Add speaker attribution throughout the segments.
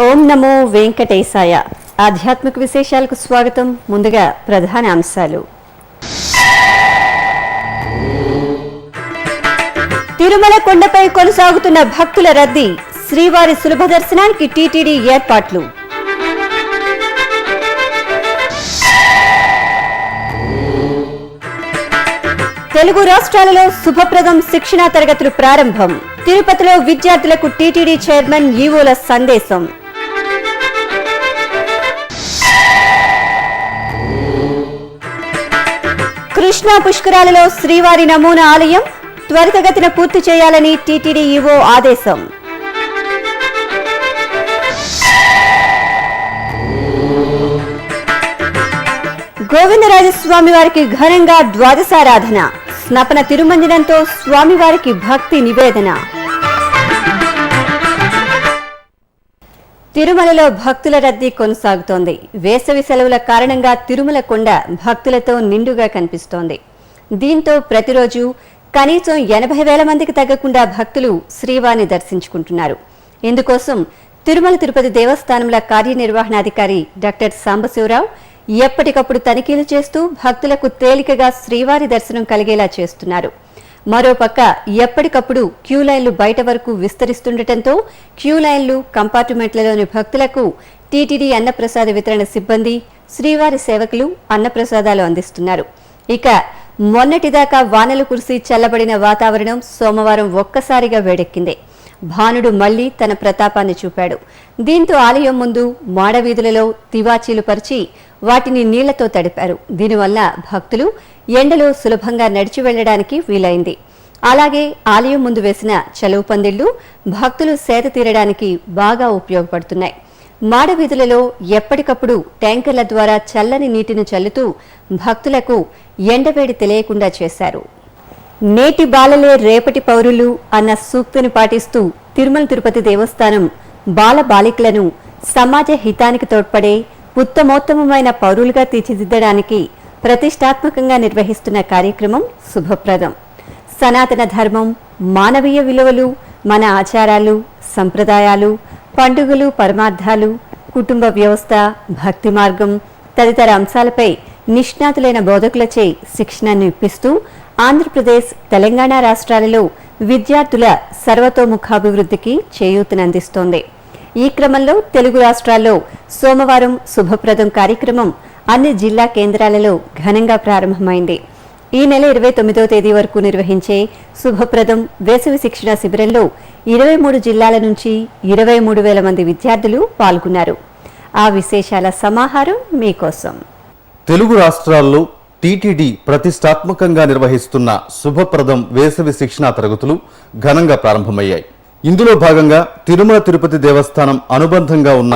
Speaker 1: ఓం నమో వెంకటేశాయ. ఆధ్యాత్మిక విశేషాలకు స్వాగతం. ముందుగా ప్రధాన అంశాలు. తిరుమల కొండపై కొనసాగుతున్న భక్తుల రద్దీ. శ్రీవారి సులభ దర్శనానికి టీటీడీ ఏర్పాట్లు. తెలుగు రాష్ట్రాలలో శుభప్రదం శిక్షణా తరగతులు ప్రారంభం. తిరుపతిలో విద్యార్థులకు టీటీడీ చైర్మన్ ఈవోల సందేశం. కృష్ణా పుష్కరాలలో శ్రీవారి నమూనా ఆలయం త్వరితగతిన పూర్తి చేయాలని టీటీడీ ఈవో ఆదేశం. గోవిందరాజస్వామి వారికి ఘనంగా ద్వాదశారాధన. స్నపన తిరుమంజనంతో స్వామివారికి భక్తి నివేదన. తిరుమలలో భక్తుల రద్దీ కొనసాగుతోంది. వేసవి సెలవుల కారణంగా తిరుమల కొండ భక్తులతో నిండుగా కనిపిస్తోంది. దీంతో ప్రతిరోజు కనీసం 80,000 మందికి తగ్గకుండా భక్తులు శ్రీవారిని దర్శించుకుంటున్నారు. ఇందుకోసం తిరుమల తిరుపతి దేవస్థానంల కార్యనిర్వహణాధికారి డాక్టర్ సాంబశివరావు ఎప్పటికప్పుడు తనిఖీలు చేస్తూ భక్తులకు తేలికగా శ్రీవారి దర్శనం కలిగేలా చేస్తున్నారు. మరోపక్క ఎప్పటికప్పుడు క్యూ లైన్లు బయట వరకు విస్తరిస్తుండటంతో క్యూ లైన్లు, కంపార్ట్మెంట్లలోని భక్తులకు టీటీడీ అన్నప్రసాద వితరణ సిబ్బంది, శ్రీవారి సేవకులు అన్నప్రసాదాలు అందిస్తున్నారు. ఇక మొన్నటిదాకా వానలు కురిసి చల్లబడిన వాతావరణం సోమవారం ఒక్కసారిగా వేడెక్కింది. భానుడు మళ్లీ తన ప్రతాపాన్ని చూపాడు. దీంతో ఆలయం ముందు మాడవీధులలో తివాచీలు పరిచి వాటిని నీళ్లతో తడిపారు. దీనివల్ల భక్తులు ఎండలో సులభంగా నడిచి వెళ్లడానికి వీలైంది. అలాగే ఆలయం ముందు వేసిన చలువు పందిళ్లు భక్తులు సేద తీరడానికి బాగా ఉపయోగపడుతున్నాయి. మాడవీధులలో ఎప్పటికప్పుడు ట్యాంకర్ల ద్వారా చల్లని నీటిని చల్లుతూ భక్తులకు ఎండవేడి తెలియకుండా చేశారు. నేటి బాలలే రేపటి పౌరులు అన్న సూక్తిని పాటిస్తూ తిరుమల తిరుపతి దేవస్థానం బాల బాలికలను సమాజ హితానికి తోడ్పడే ఉత్తమోత్తమమైన పౌరులుగా తీర్చిదిద్దడానికి ప్రతిష్టాత్మకంగా నిర్వహిస్తున్న కార్యక్రమం శుభప్రదం. సనాతన ధర్మం, మానవీయ విలువలు, మన ఆచారాలు, సంప్రదాయాలు, పండుగలు, పరమార్థాలు, కుటుంబ వ్యవస్థ, భక్తి మార్గం తదితర అంశాలపై నిష్ణాతులైన బోధకులచే శిక్షణను ఇప్పిస్తూ ఆంధ్రప్రదేశ్, తెలంగాణ రాష్ట్రాలలో విద్యార్థుల సర్వతోముఖాభివృద్ధికి చేయూతనందిస్తోంది. ఈ క్రమంలో తెలుగు రాష్ట్రాల్లో సోమవారం శుభప్రదం కార్యక్రమం అన్ని జిల్లా కేంద్రాలలో ఘనంగా ప్రారంభమైంది. ఈ నెల 29వ తేదీ వరకు నిర్వహించే శుభప్రదం వేసవి శిక్షణ శిబిరంలో 23 జిల్లాల నుంచి 23,000 మంది విద్యార్థులు పాల్గొన్నారు. ఆ విశేషాల సమాహారం మీకోసం.
Speaker 2: తెలుగు రాష్ట్రాల్లో టీటీడీ ప్రతిష్టాత్మకంగా నిర్వహిస్తున్న శుభప్రదం వేసవి శిక్షణా తరగతులు ఘనంగా ప్రారంభమయ్యాయి. ఇందులో భాగంగా తిరుమల తిరుపతి దేవస్థానం అనుబంధంగా ఉన్న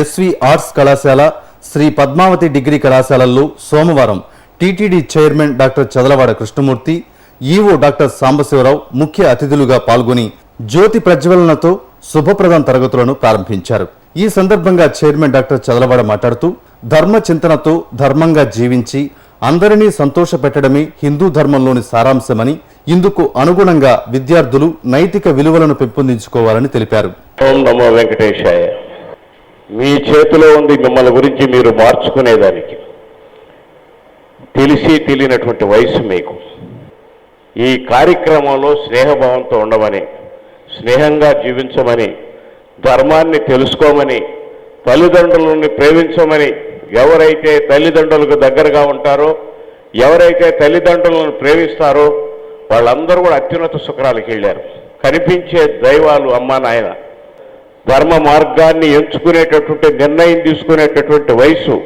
Speaker 2: ఎస్వి ఆర్ట్స్ కళాశాల, శ్రీ పద్మావతి డిగ్రీ కళాశాలల్లో సోమవారం TTD chairman doctor Chadalavada Krishnamurthy, EO doctor Sambasivarao ముఖ్య అతిథులుగా పాల్గొని జ్యోతి ప్రజ్వలనతో శుభప్రదం తరగతులను ప్రారంభించారు. ఈ సందర్భంగా చైర్మన్ డాక్టర్ చదలవాడ మాట్లాడుతూ ధర్మ చింతనతో ధర్మంగా జీవించి అందరినీ సంతోషపెట్టడమే హిందూ ధర్మంలోని సారాంశమని, ఇందుకు అనుగుణంగా విద్యార్థులు నైతిక విలువలను పెంపొందించుకోవాలని తెలిపారు.
Speaker 3: ఓం నమో వెంకటేశాయ. మీ చేతిలో ఉంది మిమ్మల్ని గురించి మీరు మార్చుకునేదానికి. తెలిసి తెలియనటువంటి వయసు మీకు. ఈ కార్యక్రమంలో స్నేహభావంతో ఉండమని, స్నేహంగా జీవించమని, ధర్మాన్ని తెలుసుకోమని, తల్లిదండ్రులని ప్రేమించమని, ఎవరైతే తల్లిదండ్రులకు దగ్గరగా ఉంటారో, ఎవరైతే తల్లిదండ్రులను ప్రేమిస్తారో వాళ్ళందరూ కూడా అత్యున్నత శుక్రాలకు వెళ్ళారు. కనిపించే దైవాలు అమ్మా నాయన. ధర్మ మార్గాన్ని ఎంచుకునేటటువంటి నిర్ణయం తీసుకునేటటువంటి వయసు.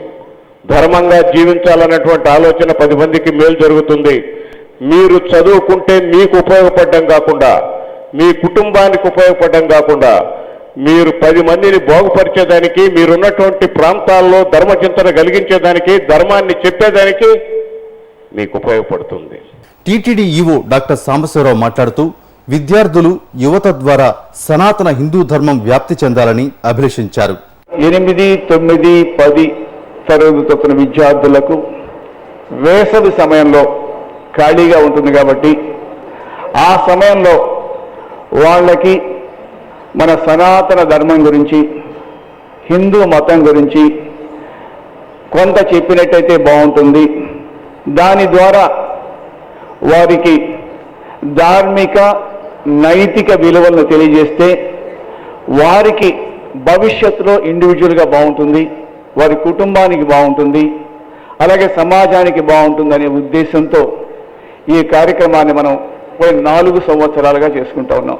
Speaker 3: ధర్మంగా జీవించాలన్నటువంటి ఆలోచన 10 మందికి మేలు జరుగుతుంది. మీరు చదువుకుంటే మీకు ఉపయోగపడడం కాకుండా, మీ కుటుంబానికి ఉపయోగపడడం కాకుండా, మీరు 10 మందిని బాగుపరిచేదానికి, మీరున్నటువంటి ప్రాంతాల్లో ధర్మచింతన కలిగించేదానికి, ధర్మాన్ని చెప్పేదానికి మీకు ఉపయోగపడుతుంది.
Speaker 2: టీటీడీ ఈవో డాక్టర్ సాంబశివరావు మాట్లాడుతూ విద్యార్థులు యువత ద్వారా సనాతన హిందూ ధర్మం వ్యాప్తి చెందాలని అభిలషించారు.
Speaker 4: 8, 9, 10 తరగతి చదువుతున్న విద్యార్థులకు వేసవి సమయంలో ఖాళీగా ఉంటుంది కాబట్టి ఆ సమయంలో వాళ్ళకి మన సనాతన ధర్మం గురించి, హిందూ మతం గురించి కొంత చెప్పినట్టయితే బాగుంటుంది. దాని ద్వారా వారికి ధార్మిక నైతిక విలువలను తెలియజేస్తే వారికి భవిష్యత్తులో ఇండివిజువల్గా బాగుంటుంది, వారి కుటుంబానికి బాగుంటుంది, అలాగే సమాజానికి బాగుంటుందనే ఉద్దేశంతో ఈ కార్యక్రమాన్ని మనం 4 సంవత్సరాలుగా చేసుకుంటా ఉన్నాం.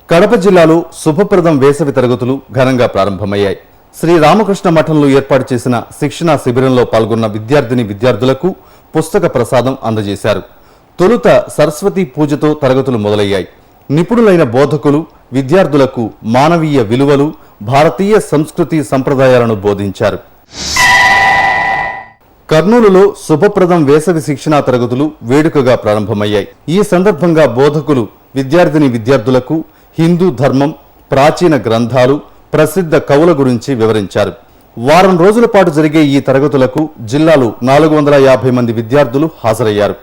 Speaker 2: కడప జిల్లాలో శుభప్రదం వేసవి తరగతులు ఘనంగా ప్రారంభమయ్యాయి. శ్రీ రామకృష్ణ మఠంలో ఏర్పాటు చేసిన శిక్షణా శిబిరంలో పాల్గొన్న విద్యార్థులకు పుస్తక ప్రసాదం అందజేశారు. తొలుత సరస్వతి పూజతో తరగతులు మొదలయ్యాయి. నిపుణులైన బోధకులు విద్యార్థులకు మానవీయ విలువలు, భారతీయ సంస్కృతి సంప్రదాయాలను బోధించారు. కర్నూలులో శుభప్రదం వేసవి శిక్షణా తరగతులు వేడుకగా ప్రారంభమయ్యాయి. ఈ సందర్భంగా బోధకులు విద్యార్థులకు హిందూ ధర్మం, ప్రాచీన గ్రంథాలు, ప్రసిద్ధ కవుల గురించి వివరించారు. వారం రోజుల పాటు జరిగే ఈ తరగతులకు జిల్లాలో 450 మంది విద్యార్థులు హాజరయ్యారు.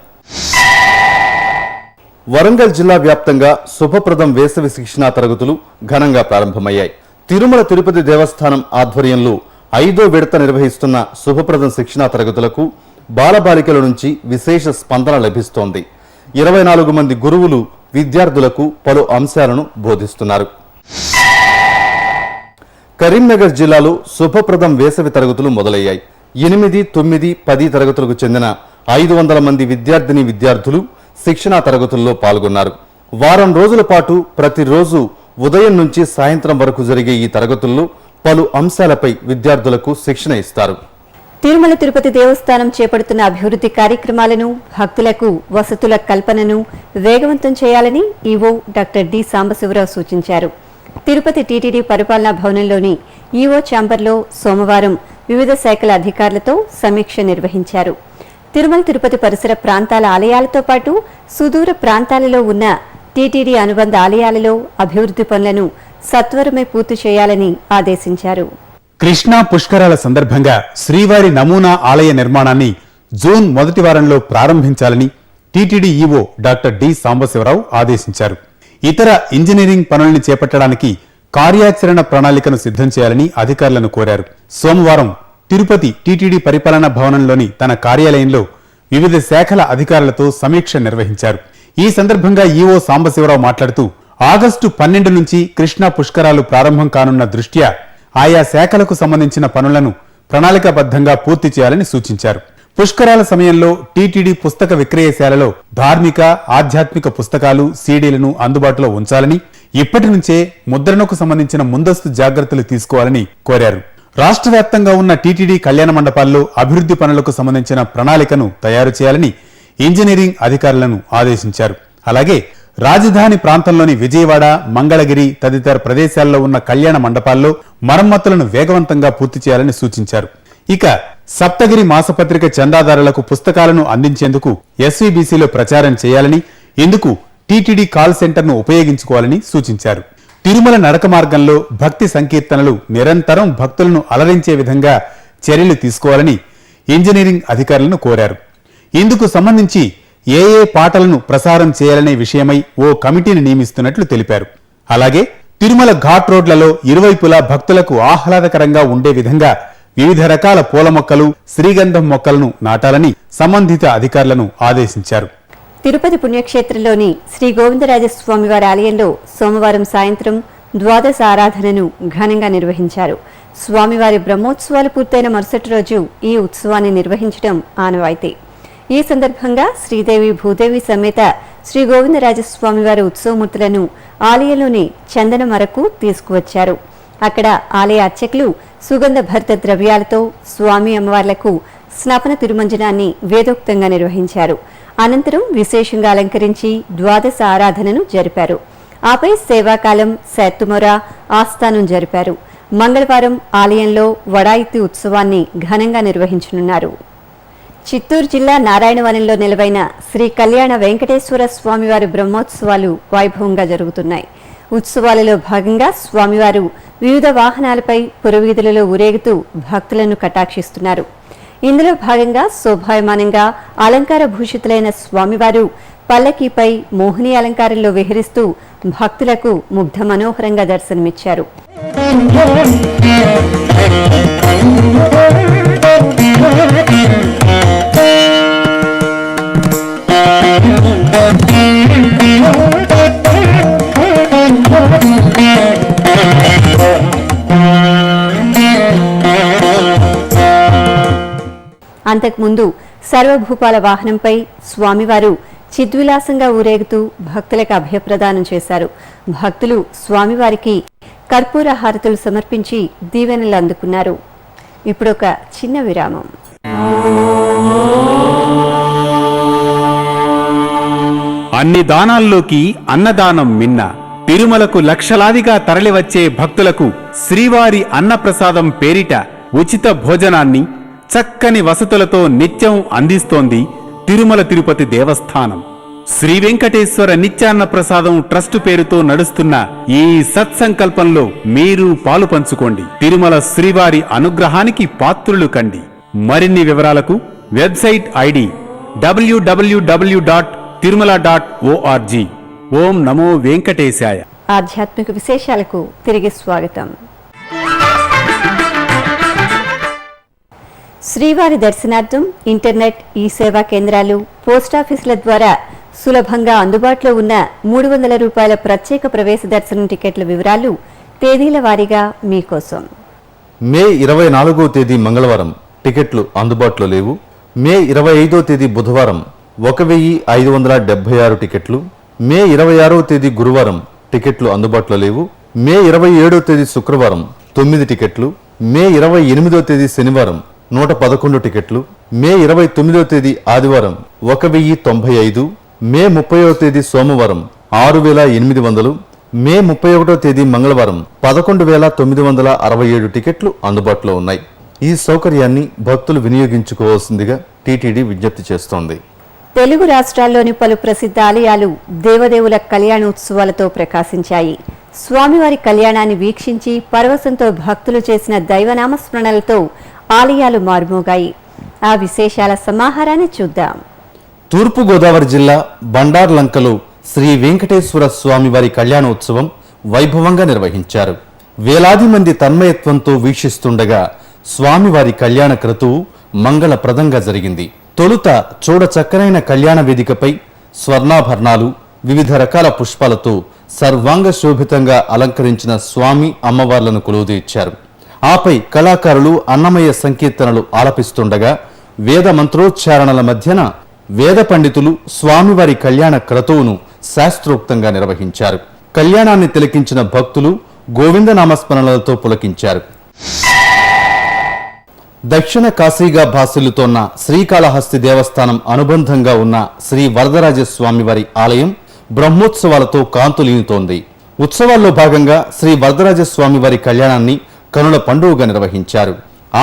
Speaker 2: వరంగల్ జిల్లా వ్యాప్తంగా శుభప్రదం వేసవి శిక్షణా తరగతులు ఘనంగా ప్రారంభమయ్యాయి. తిరుమల తిరుపతి దేవస్థానం ఆధ్వర్యంలో 5వ విడత నిర్వహిస్తున్న శుభప్రదం శిక్షణా తరగతులకు బాలబాలికల నుంచి విశేష స్పందన లభిస్తోంది. 24 మంది గురువులు విద్యార్థులకు పలు అంశాలను బోధిస్తున్నారు. కరీంనగర్ జిల్లాలో శుభప్రదం వేసవి తరగతులు మొదలయ్యాయి. 8, 9, 10 తరగతులకు చెందిన 500 మంది విద్యార్థులు శిక్షణా తరగతుల్లో పాల్గొన్నారు. వారం రోజుల పాటు ప్రతిరోజు ఉదయం నుంచి సాయంత్రం వరకు జరిగే ఈ తరగతుల్లో పలు అంశాలపై విద్యార్థులకు శిక్షణ ఇస్తారు.
Speaker 1: తిరుమల తిరుపతి దేవస్థానం చేపడుతున్న అభివృద్ధి కార్యక్రమాలను, భక్తులకు వసతుల కల్పనను వేగవంతం చేయాలని ఈవో డాక్టర్ డి సాంబశివరావు సూచించారు. తిరుపతి టీటీడీ పరిపాలనా భవనంలోని ఈవో ఛాంబర్లో సోమవారం వివిధ శాఖల అధికారులతో సమీక్ష నిర్వహించారు. తిరుమల తిరుపతి పరిసర ప్రాంతాల ఆలయాలతో పాటు సుదూర ప్రాంతాలలో ఉన్న టీటీడీ అనుబంధ ఆలయాలలో అభివృద్ధి పనులను సత్వరమే పూర్తి చేయాలని ఆదేశించారు.
Speaker 5: కృష్ణా పుష్కరాల సందర్భంగా శ్రీవారి నమూనా ఆలయ నిర్మాణాన్ని జూన్ మొదటి వారంలో ప్రారంభించాలని TTD EO doctor D Sambasiva Rao ఆదేశించారు. ఇతర ఇంజనీరింగ్ పనుల్ని చేపట్టడానికి కార్యాచరణ ప్రణాళికను సిద్ధం చేయాలని అధికారులను కోరారు. సోమవారం తిరుపతి టీటీడీ పరిపాలనా భవనంలోని తన కార్యాలయంలో వివిధ శాఖల అధికారులతో సమీక్ష నిర్వహించారు. ఈ సందర్భంగా ఈవో సాంబశివరావు మాట్లాడుతూ ఆగస్టు 12 నుంచి కృష్ణా పుష్కరాలు ప్రారంభం కానున్న దృష్ట్యా ఆయా శాఖలకు సంబంధించిన పనులను ప్రణాళికాబద్ధంగా పూర్తి చేయాలని సూచించారు. పుష్కరాల సమయంలో టీటీడీ పుస్తక విక్రయశాలలో ధార్మిక, ఆధ్యాత్మిక పుస్తకాలు, సీడీలను అందుబాటులో ఉంచాలని, ఇప్పటి నుంచే ముద్రణకు సంబంధించిన ముందస్తు జాగ్రత్తలు తీసుకోవాలని కోరారు. రాష్ట్ర వ్యాప్తంగా ఉన్న టీటీడీ కళ్యాణ మండపాల్లో అభివృద్ధి పనులకు సంబంధించిన ప్రణాళికను తయారు చేయాలని ఇంజనీరింగ్ అధికారులను ఆదేశించారు. అలాగే రాజధాని ప్రాంతంలోని విజయవాడ, మంగళగిరి తదితర ప్రదేశాల్లో ఉన్న కళ్యాణ మండపాల్లో మరమ్మతులను వేగవంతంగా పూర్తి చేయాలని సూచించారు. ఇక సప్తగిరి మాసపత్రిక చందాదారులకు పుస్తకాలను అందించేందుకు ఎస్వీబీసీలో ప్రచారం చేయాలని, ఇందుకు టీటీడీ కాల్ సెంటర్ను ఉపయోగించుకోవాలని సూచించారు. తిరుమల నడక మార్గంలో భక్తి సంకీర్తనలు నిరంతరం భక్తులను అలరించే విధంగా చర్యలు తీసుకోవాలని ఇంజనీరింగ్ అధికారులను కోరారు. ఇందుకు సంబంధించి ఏ పాటలను ప్రసారం చేయాలనే విషయమై ఓ కమిటీని నియమిస్తున్నట్లు తెలిపారు. అలాగే తిరుమల ఘాట్ రోడ్లలో ఇరువైపులా భక్తులకు ఆహ్లాదకరంగా ఉండే విధంగా వివిధ రకాల పూల మొక్కలు, శ్రీగంధం మొక్కలను నాటాలని సంబంధిత అధికారులను ఆదేశించారు.
Speaker 1: తిరుపతి పుణ్యక్షేత్రంలోని శ్రీ గోవిందరాజస్వామివారి ఆలయంలో సోమవారం సాయంత్రం ద్వాదశ ఆరాధనను ఘనంగా నిర్వహించారు. స్వామివారి బ్రహ్మోత్సవాలు పూర్తయిన మరుసటి రోజు ఈ ఉత్సవాన్ని నిర్వహించడం ఆనవాయితీ. ఈ సందర్భంగా శ్రీదేవి భూదేవి సమేత శ్రీ గోవిందరాజస్వామివారి ఉత్సవమూర్తులను ఆలయంలోని చందన మరకు తీసుకువచ్చారు. అక్కడ ఆలయ అర్చకులు సుగంధ భరిత ద్రవ్యాలతో స్వామి అమ్మవార్లకు స్నపన తిరుమంజనాన్ని వేదోక్తంగా నిర్వహించారు. అనంతరం విశేషంగా అలంకరించి ద్వాదశ ఆరాధనను జరిపారు. ఆపై సేవాకాలం, శాత్తుమొర, ఆస్థానం జరిపారు. మంగళవారం ఆలయంలో వడాయితీ ఉత్సవాన్ని ఘనంగా నిర్వహించనున్నారు. చిత్తూరు జిల్లా నారాయణవనంలో నెలవైన శ్రీ కళ్యాణ వెంకటేశ్వర స్వామివారి బ్రహ్మోత్సవాలు వైభవంగా జరుగుతున్నాయి. ఉత్సవాలలో భాగంగా స్వామివారు వివిధ వాహనాలపై పురవీధులలో ఊరేగుతూ భక్తులను కటాక్షిస్తున్నారు. ఇందులో భాగంగా శోభాయమానంగా అలంకార భూషితులైన స్వామివారు పల్లకీపై మోహిని అలంకారంలో విహరిస్తూ భక్తులకు ముగ్ధ మనోహరంగా దర్శనమిచ్చారు. అంతకుముందు సర్వభూపాల వాహనంపై స్వామివారు చిద్విలాసంగా ఊరేగుతూ భక్తులకు అభయప్రదానం చేశారు. భక్తులు స్వామివారికి కర్పూర హారతులు సమర్పించి దీవెనలు అందుకున్నారు. ఇప్పుడొక చిన్న విరామం.
Speaker 5: అన్ని దానాల్లోకి అన్నదానం మిన్న. తిరుమలకు లక్షలాదిగా తరలివచ్చే భక్తులకు శ్రీవారి అన్నప్రసాదం పేరిట ఉచిత భోజనాన్ని చక్కని వసతులతో నిత్యం అందిస్తోంది తిరుమల తిరుపతి దేవస్థానం. శ్రీ వెంకటేశ్వర నిత్యాన్న ప్రసాదం ట్రస్ట్ పేరుతో నడుస్తున్న ఈ సత్సంకల్పంలో మీరు పాలు పంచుకోండి. తిరుమల శ్రీవారి అనుగ్రహానికి పాత్రులు కండి. మరిన్ని వివరాలకు వెబ్సైట్ ఐడి www.tirumala.org. ఓం నమో వెంకటేశాయ.
Speaker 1: ఆధ్యాత్మిక విశేషాలకు తిరిగి స్వాగతం. శ్రీవారి దర్శనార్థం ఇంటర్నెట్, ఈ సేవా కేంద్రాలు, పోస్టాఫీసుల ద్వారా సులభంగా అందుబాటులో ఉన్న 300 రూపాయల ప్రత్యేక ప్రవేశ దర్శనం టికెట్ల వివరాలు తేదీల వారీగా మీకోసం.
Speaker 2: మే 24వ తేదీ మంగళవారం టికెట్లు అందుబాటులో లేవు. మే 25వ తేదీ బుధవారం 1576 టికెట్లు. మే 26వ తేదీ గురువారం టికెట్లు అందుబాటులో లేవు. మే 27వ తేదీ శుక్రవారం 9 టికెట్లు. మే 28వ తేదీ శనివారం 111 టికెట్లు. మే 29వ తేదీ ఆదివారం 1095. మే 30వ తేదీ సోమవారం 6800. మే 31వ తేదీ మంగళవారం 11967 టికెట్లు అందుబాటులో ఉన్నాయి. ఈ సౌకర్యాన్ని భక్తులు వినియోగించుకోవాల్సిందిగా టీటీడీ విజ్ఞప్తి చేస్తోంది.
Speaker 1: తెలుగు రాష్ట్రాల్లోని పలు ప్రసిద్ధ ఆలయాలు దేవదేవుల కళ్యాణోత్సవాలతో ప్రకాశించాయి. స్వామివారి కళ్యాణాన్ని వీక్షించి పరవశంతో భక్తులు చేసిన దైవనామస్మరణలతో ఆలయాలు మారుమోగాయి. ఆ విశేషాల సమాహారాన్ని చూద్దాం.
Speaker 2: తూర్పుగోదావరి జిల్లా బండార్లంకలో శ్రీ వెంకటేశ్వర స్వామివారి కళ్యాణోత్సవం వైభవంగా నిర్వహించారు. వేలాది మంది తన్మయత్వంతో వీక్షిస్తుండగా స్వామివారి కళ్యాణ క్రతువు మంగళప్రదంగా జరిగింది. తొలుత చూడచక్కనైన కళ్యాణ వేదికపై స్వర్ణాభరణాలు, వివిధ రకాల పుష్పాలతో సర్వాంగ శోభితంగా అలంకరించిన స్వామి అమ్మవార్లను కొలువుదీర్చారు. ఆపై కళాకారులు అన్నమయ్య సంకీర్తనలు ఆలపిస్తుండగా వేద మంత్రోచ్చారణల మధ్యన వేద పండితులు స్వామివారి కళ్యాణ క్రతువును శాస్త్రోక్తంగా నిర్వహించారు. కళ్యాణాన్ని తిలకించిన భక్తులు గోవిందనామస్మరణలతో పులకించారు. దక్షిణ కాశీగా భాసిల్లుతోన్న శ్రీకాళహస్తి దేవస్థానం అనుబంధంగా ఉన్న శ్రీ వరదరాజస్వామివారి ఆలయం బ్రహ్మోత్సవాలతో కాంతులీనుతోంది. ఉత్సవాల్లో భాగంగా శ్రీ వరదరాజస్వామివారి కళ్యాణాన్ని కనుల పండుగగా నిర్వహించారు.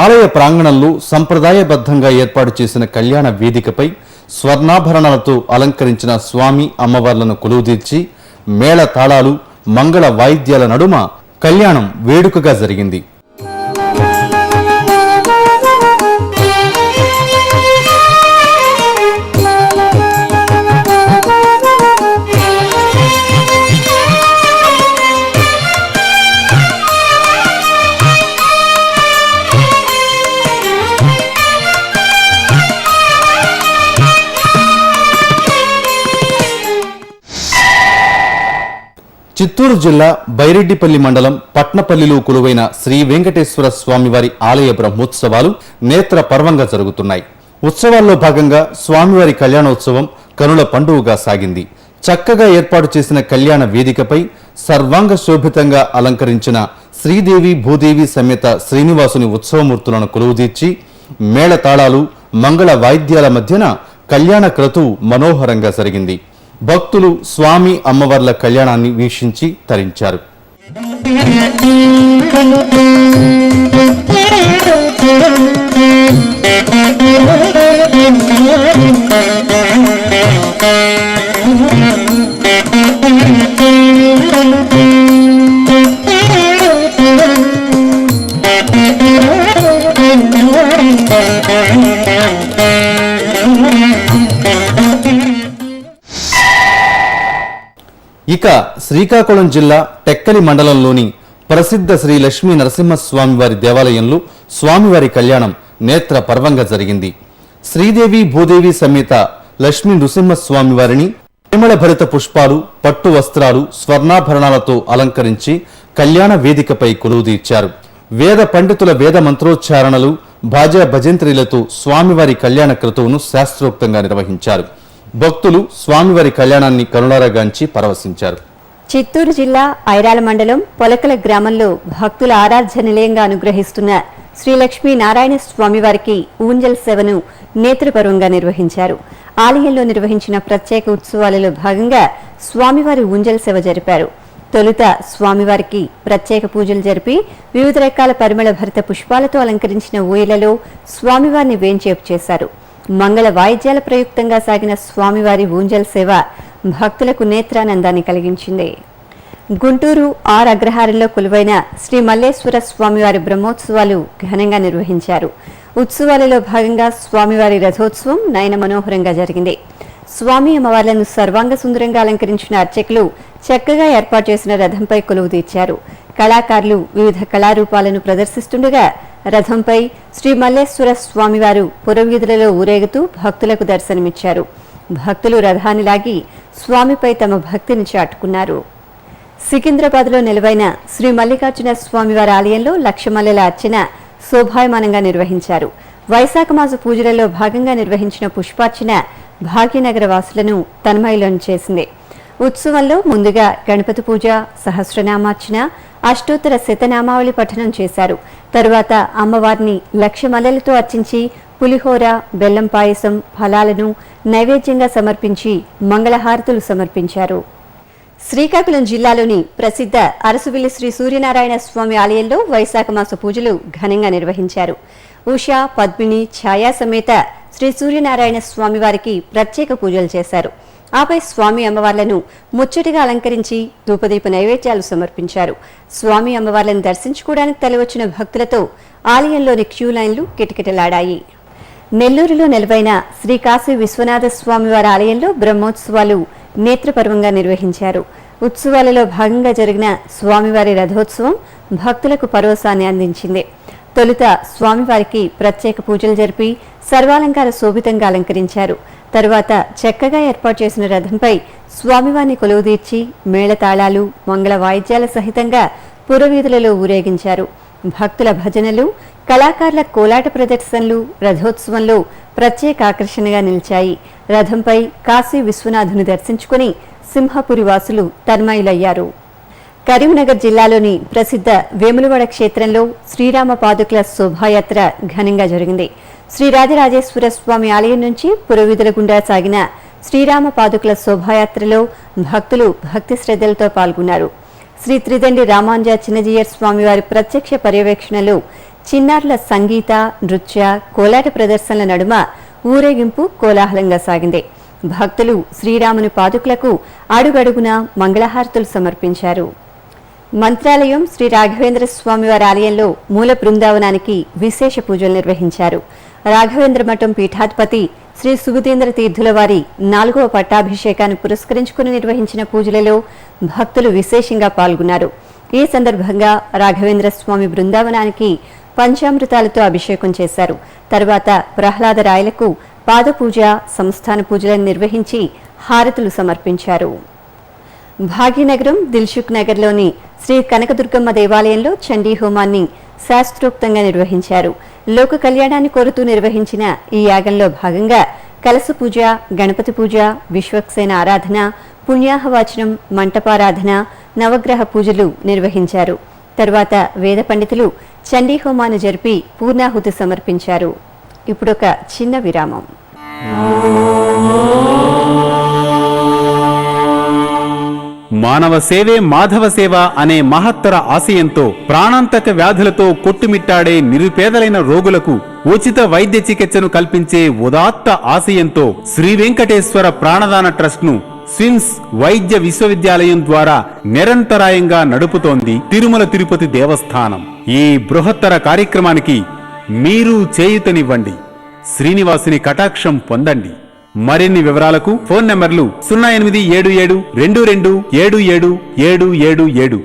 Speaker 2: ఆలయ ప్రాంగణంలో సంప్రదాయబద్ధంగా ఏర్పాటు చేసిన కళ్యాణ వేదికపై స్వర్ణాభరణాలతో అలంకరించిన స్వామి అమ్మవార్లను కొలువుదీర్చి మేళ తాళాలు, మంగళ వాయిద్యాల నడుమ కళ్యాణం వేడుకగా జరిగింది. చిత్తూరు జిల్లా బైరెడ్డిపల్లి మండలం పట్నపల్లిలో కొలువైన శ్రీ వెంకటేశ్వర స్వామివారి ఆలయ బ్రహ్మోత్సవాలు నేత్ర పర్వంగా జరుగుతున్నాయి. ఉత్సవాల్లో భాగంగా స్వామివారి కళ్యాణోత్సవం కనుల పండుగగా సాగింది. చక్కగా ఏర్పాటు చేసిన కళ్యాణ వేదికపై సర్వాంగ శోభితంగా అలంకరించిన శ్రీదేవి భూదేవి సమేత శ్రీనివాసుని ఉత్సవమూర్తులను కొలువుదీర్చి మేళతాళాలు, మంగళ వాయిద్యాల మధ్యన కళ్యాణ క్రతువు మనోహరంగా జరిగింది. భక్తులు స్వామి అమ్మవార్ల కళ్యాణాన్ని వీక్షించి తరించారు. ఇక శ్రీకాకుళం జిల్లా టెక్కలి మండలంలోని ప్రసిద్ధ శ్రీ లక్ష్మీ నరసింహస్వామివారి దేవాలయంలో స్వామివారి కళ్యాణం నేత్ర పర్వంగా జరిగింది. శ్రీదేవి భూదేవి సమేత లక్ష్మీ నృసింహస్వామివారిని పరిమళ భరిత పుష్పాలు, పట్టు వస్త్రాలు, స్వర్ణాభరణాలతో అలంకరించి కళ్యాణ వేదికపై కొలువుదీర్చారు. వేద పండితుల వేద మంత్రోచ్చారణలు, భాజా భజంత్రీలతో స్వామివారి కళ్యాణ క్రతువును శాస్త్రోక్తంగా నిర్వహించారు. భక్తులు స్వామివారి కళ్యాణాన్ని కరుణారగాంచి పరవశించారు.
Speaker 1: చిత్తూరు జిల్లా ఐరాల మండలం పొలకల గ్రామంలో భక్తుల ఆరాధ్య నిలయంగా అనుగ్రహిస్తున్న శ్రీ లక్ష్మీ నారాయణ స్వామివారికి ఊంజల్ సేవను నేత్రపర్వంగా నిర్వహించారు. ఆలయంలో నిర్వహించిన ప్రత్యేక ఉత్సవాలలో భాగంగా స్వామివారి ఊంజల్ సేవ జరిపారు. తొలుత స్వామివారికి ప్రత్యేక పూజలు జరిపి వివిధ రకాల పరిమళ భరిత పుష్పాలతో అలంకరించిన ఊయలలో స్వామివారిని వేంచేపు చేశారు. మంగళ వాయిద్యాల ప్రయుక్తంగా సాగిన స్వామివారి ఊంజల్ సేవ భక్తులకు నేత్రానందాన్ని కలిగించింది. గుంటూరు ఆర్ అగ్రహారంలో కొలువైన శ్రీ మల్లేశ్వర స్వామివారి బ్రహ్మోత్సవాలు ఘనంగా నిర్వహించారు. ఉత్సవాలలో భాగంగా స్వామివారి రథోత్సవం నయన మనోహరంగా జరిగింది. స్వామి అమ్మవార్లను సర్వాంగ సుందరంగా అలంకరించిన అర్చకులు చక్కగా ఏర్పాటు చేసిన రథంపై కొలువు తీర్చారు. కళాకారులు వివిధ కళారూపాలను ప్రదర్శిస్తుండగా రథంపై శ్రీ మల్లేశ్వర స్వామివారు పురవీధులలో ఊరేగుతూ భక్తులకు దర్శనమిచ్చారు. భక్తులు రథాన్ని లాగి స్వామిపై తమ భక్తిని చాటుకున్నారు. సికింద్రాబాద్లో నిలవైన శ్రీ మల్లికార్జున స్వామివారి ఆలయంలో లక్షమల్లెల అర్చన శోభాయమానంగా నిర్వహించారు. వైశాఖ మాస పూజలలో భాగంగా నిర్వహించిన పుష్పార్చన భాగ్యనగర వాసులను తన్మయులను చేసింది. ఉత్సవంలో ముందుగా గణపతి పూజ, సహస్రనామార్చన, అష్టోత్తర శతనామావళి పఠనం చేశారు. తరువాత అమ్మవారిని లక్షమల్లెలతో అర్చించి పులిహోర, బెల్లం పాయసం, ఫలాలను నైవేద్యంగా సమర్పించి మంగళహారతులు సమర్పించారు. శ్రీకాకుళం జిల్లాలోని ప్రసిద్ధ అరసువిల్లి శ్రీ సూర్యనారాయణ స్వామి ఆలయంలో వైశాఖ మాస పూజలు ఘనంగా నిర్వహించారు. ఉషా, పద్మిని, ఛాయా సమేత శ్రీ సూర్యనారాయణ స్వామి వారికి ప్రత్యేక పూజలు చేశారు. ఆపై స్వామి అమ్మవార్లను ముచ్చటగా అలంకరించి ధూపదీప నైవేద్యాలు సమర్పించారు. స్వామి అమ్మవార్లను దర్శించుకోవడానికి తరలివచ్చిన భక్తులతో ఆలయంలోని క్యూ లైన్లు కిటకిటలాడాయి. నెల్లూరులో నెలవైన శ్రీ కాశీ విశ్వనాథ స్వామివారి ఆలయంలో బ్రహ్మోత్సవాలు నేత్రపర్వంగా నిర్వహించారు. ఉత్సవాలలో భాగంగా జరిగిన స్వామివారి రథోత్సవం భక్తులకు పరవశాన్ని అందించింది. తొలుత స్వామివారికి ప్రత్యేక పూజలు జరిపి సర్వాలంకార శోభితంగా అలంకరించారు. తరువాత చక్కగా ఏర్పాటు చేసిన రథంపై స్వామివారిని కొలువుదీర్చి మేళతాళాలు, మంగళ వాయిద్యాల సహితంగా పురవీధులలో ఊరేగించారు. భక్తుల భజనలు, కళాకారుల కోలాట ప్రదర్శనలు రథోత్సవంలో ప్రత్యేక ఆకర్షణగా నిలిచాయి. రథంపై కాశీ విశ్వనాథుని దర్శించుకుని సింహపురి వాసులు తన్మయులయ్యారు. కరీంనగర్ జిల్లాలోని ప్రసిద్ధ వేములవాడ క్షేత్రంలో శ్రీరామ పాదుకల శోభాయాత్ర ఘనంగా జరిగింది. శ్రీ రాజరాజేశ్వర స్వామి ఆలయం నుంచి పురవీధుల గుండా సాగిన శ్రీరామ పాదుకల శోభాయాత్రలో భక్తులు భక్తి శ్రద్ధలతో పాల్గొన్నారు. శ్రీ త్రిదండి రామాంజ చిన్నజీయర్ స్వామివారి ప్రత్యక్ష పర్యవేక్షణలో చిన్నారుల సంగీత, నృత్య, కోలాట ప్రదర్శనల నడుమ ఊరేగింపు కోలాహలంగా సాగింది. భక్తులు శ్రీరాముని పాదుకలకు అడుగడుగునా మంగళహారతులు సమర్పించారు. మంత్రాలయం శ్రీ రాఘవేంద్ర స్వామివారి ఆలయంలో మూల బృందావనానికి విశేష పూజలు నిర్వహించారు. రాఘవేంద్ర మఠం పీఠాధిపతి శ్రీ సుబుధేంద్ర తీర్థుల వారి 4వ పట్టాభిషేకాన్ని పురస్కరించుకుని నిర్వహించిన పూజలలో భక్తులు విశేషంగా పాల్గొన్నారు. ఈ సందర్భంగా రాఘవేంద్ర స్వామి బృందావనానికి పంచామృతాలతో అభిషేకం చేశారు. తరువాత ప్రహ్లాద రాయలకు పాదపూజ, సంస్థాన పూజలను నిర్వహించి హారతులు సమర్పించారు. భాగ్యనగరం దిల్సుఖ్ నగర్లోని శ్రీ కనకదుర్గమ్మ దేవాలయంలో చండీ హోమాన్ని శాస్త్రోక్తంగా నిర్వహించారు. లోక కళ్యాణాన్ని కోరుతూ నిర్వహించిన ఈ యాగంలో భాగంగా కలశ పూజ, గణపతి పూజ, విశ్వక్సేన ఆరాధన, పుణ్యాహవాచనం, మంటపారాధన, నవగ్రహ పూజలు నిర్వహించారు. తరువాత వేద పండితులు చండీ హోమాన్ని జరిపి పూర్ణాహుతి సమర్పించారు. ఇప్పుడొక చిన్న విరామం.
Speaker 5: మానవ సేవే మాధవ సేవ అనే మహత్తర ఆశయంతో ప్రాణాంతక వ్యాధులతో కొట్టుమిట్టాడే నిరుపేదలైన రోగులకు ఉచిత వైద్య చికిత్సను కల్పించే ఉదాత్త ఆశయంతో శ్రీ వెంకటేశ్వర ప్రాణదాన ట్రస్ట్ ను స్విమ్స్ వైద్య విశ్వవిద్యాలయం ద్వారా నిరంతరాయంగా నడుపుతోంది తిరుమల తిరుపతి దేవస్థానం. ఈ బృహత్తర కార్యక్రమానికి మీరు చేయూతనివ్వండి, శ్రీనివాసుని కటాక్షం పొందండి. మరిన్ని వివరాలకు ఫోన్ నంబర్లు 087722777777.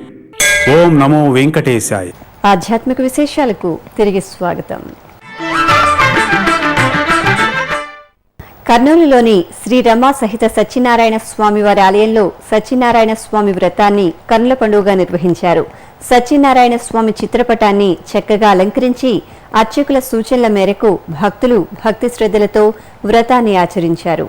Speaker 5: ఓం నమో వెంకటేశాయ.
Speaker 1: ఆధ్యాత్మిక విశేషాలకు తిరిగి స్వాగతం. కర్నూలులోని శ్రీ రమా సహిత సత్యనారాయణ స్వామి వారి ఆలయంలో సత్యనారాయణ స్వామి వ్రతాన్ని కన్నుల పండుగగా నిర్వహించారు. సత్యనారాయణ స్వామి చిత్రపటాన్ని చక్కగా అలంకరించి అర్చకుల సూచనల మేరకు భక్తులు భక్తి శ్రద్ధలతో వ్రతాన్ని ఆచరించారు.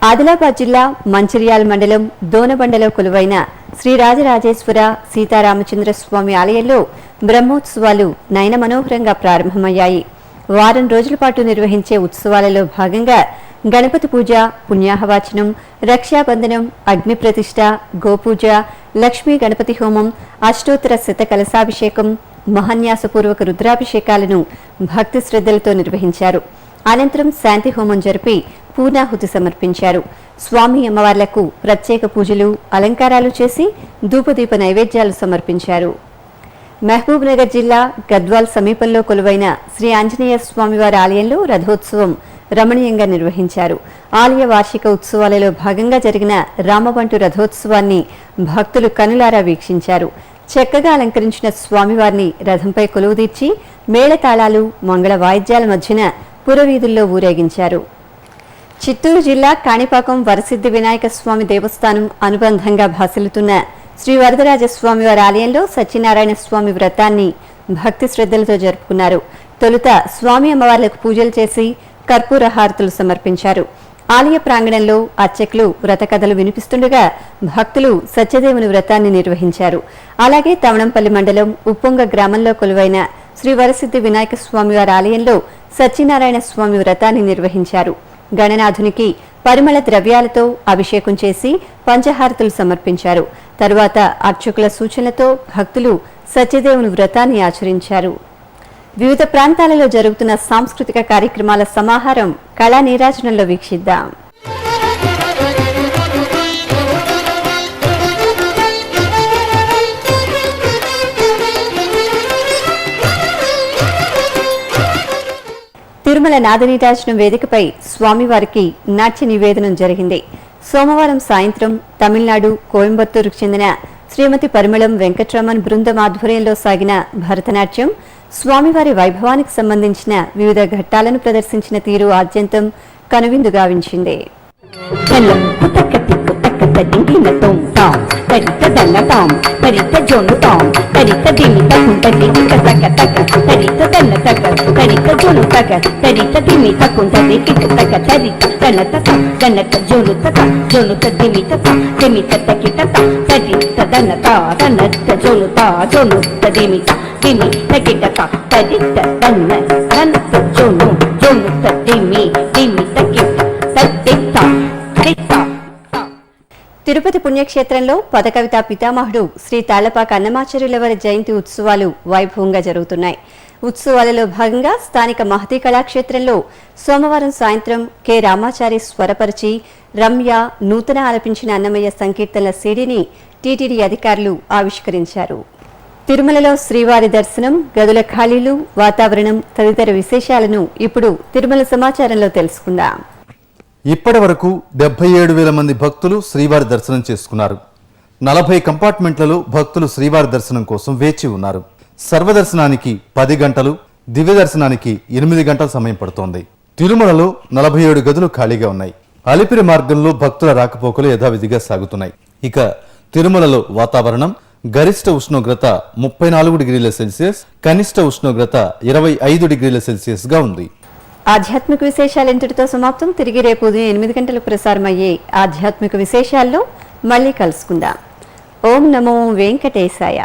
Speaker 1: ఆదిలాబాద్ జిల్లా మంచిర్యాల మండలం దోనబండలో కొలువైన శ్రీ రాజరాజేశ్వర సీతారామచంద్ర స్వామి ఆలయంలో బ్రహ్మోత్సవాలు నయన మనోహరంగా ప్రారంభమయ్యాయి. వారం రోజుల పాటు నిర్వహించే ఉత్సవాలలో భాగంగా గణపతి పూజ, పుణ్యాహవాచనం, రక్షాబంధనం, అగ్ని ప్రతిష్ఠ, గోపూజ, లక్ష్మీ గణపతి హోమం, అష్టోత్తర శత కలశాభిషేకం, మహాన్యాసపూర్వక రుద్రాభిషేకాలను భక్తి శ్రద్ధలతో నిర్వహించారు. అనంతరం శాంతి హోమం జరిపి పూర్ణాహుతి సమర్పించారు. స్వామి అమ్మవార్లకు ప్రత్యేక పూజలు, అలంకారాలు చేసి ధూపదీప నైవేద్యాలు సమర్పించారు. మహబూబ్ నగర్ జిల్లా గద్వాల్ సమీపంలో కొలువైన శ్రీ ఆంజనేయ స్వామివారి ఆలయంలో రథోత్సవం రమణీయంగా నిర్వహించారు. ఆలయ వార్షిక ఉత్సవాలలో భాగంగా జరిగిన రామబంటు రథోత్సవాన్ని భక్తులు కనులారా వీక్షించారు. చక్కగా అలంకరించిన స్వామివారిని రథంపై కొలువుదీర్చి మేళతాళాలు, మంగళ వాయిద్యాల మధ్యన పురవీధుల్లో ఊరేగించారు. చిత్తూరు జిల్లా కాణిపాకం వరసిద్ధి వినాయక స్వామి దేవస్థానం అనుబంధంగా భాసిల్లుతున్న శ్రీ వరదరాజస్వామివారి ఆలయంలో సత్యనారాయణ స్వామి వ్రతాన్ని భక్తి శ్రద్ధలతో జరుపుకున్నారు. తొలుత స్వామి అమ్మవార్లకు పూజలు చేసి కర్పూర హారతులు సమర్పించారు. ఆలయ ప్రాంగణంలో అర్చకులు వ్రత కథలు వినిపిస్తుండగా భక్తులు సత్యదేవుని వ్రతాన్ని నిర్వహించారు. అలాగే తవణంపల్లి మండలం ఉప్పొంగ గ్రామంలో కొలువైన శ్రీ వరసిద్ధి వినాయక స్వామివారి ఆలయంలో సత్యనారాయణ స్వామి వ్రతాన్ని నిర్వహించారు. గణనాథునికి పరిమళ ద్రవ్యాలతో అభిషేకం చేసి పంచహారతులు సమర్పించారు. తరువాత అర్చకుల సూచనలతో భక్తులు సత్యదేవుని వ్రతాన్ని ఆచరించారు. వివిధ ప్రాంతాలలో జరుగుతున్న సాంస్కృతిక కార్యక్రమాల సమాహారం కళా నీరాజనంలో వీక్షిద్దాం. తిరుమల నాదనీరాజనం వేదికపై స్వామివారికి నాట్య నివేదనం జరిగింది. సోమవారం సాయంత్రం తమిళనాడు కోయంబత్తూరుకు చెందిన శ్రీమతి పరిమళం వెంకట్రమణ్ బృందం ఆధ్వర్యంలో సాగిన భరతనాట్యం స్వామివారి వైభవానికి సంబంధించిన వివిధ ఘట్టాలను ప్రదర్శించిన తీరు ఆద్యంతం కనువిందుగావించింది. తిరుపతి పుణ్యక్షేత్రంలో పదకవితా పితామహుడు శ్రీ తాళ్లపాక అన్నమాచార్యుల వారి జయంతి ఉత్సవాలు వైభవంగా జరుగుతున్నాయి. ఉత్సవాలలో భాగంగా స్థానిక మహతి కళాక్షేత్రంలో సోమవారం సాయంత్రం కె రామాచారి స్వరపరిచి రమ్య నూతన ఆలపించిన అన్నమయ్య సంకీర్తనల సీడీని టీటీడీ అధికారులు ఆవిష్కరించారు. తిరుమలలో శ్రీవారి దర్శనం, గదుల ఖాళీలు, వాతావరణం తదితర విశేషాలను ఇప్పుడు తిరుమల సమాచారంలో తెలుసుకుందాం.
Speaker 2: ఇప్పటి వరకు 77,000 మంది భక్తులు శ్రీవారి దర్శనం చేసుకున్నారు. 40 కంపార్ట్మెంట్లలో భక్తులు శ్రీవారి దర్శనం కోసం వేచి ఉన్నారు. సర్వదర్శనానికి 10 గంటలు, దివ్య దర్శనానికి 8 గంటల సమయం పడుతోంది. తిరుమలలో 47 గదులు ఖాళీగా ఉన్నాయి. అలిపిరి మార్గంలో భక్తుల రాకపోకలు యథావిధిగా సాగుతున్నాయి. ఇక తిరుమలలో వాతావరణం గరిష్ట ఉష్ణోగ్రత 34 డిగ్రీల సెల్సియస్, కనిష్ట ఉష్ణోగ్రత 25 డిగ్రీల సెల్సియస్ గా ఉంది.
Speaker 1: ఆధ్యాత్మిక విశేషాలు ఇంతటితో సమాప్తం. తిరిగి రేపు ఉదయం 8 గంటలకు ప్రసారమయ్యే ఆధ్యాత్మిక విశేషాల్లో మళ్ళీ కలుసుకుందాం. ఓం నమో వెంకటేశాయ.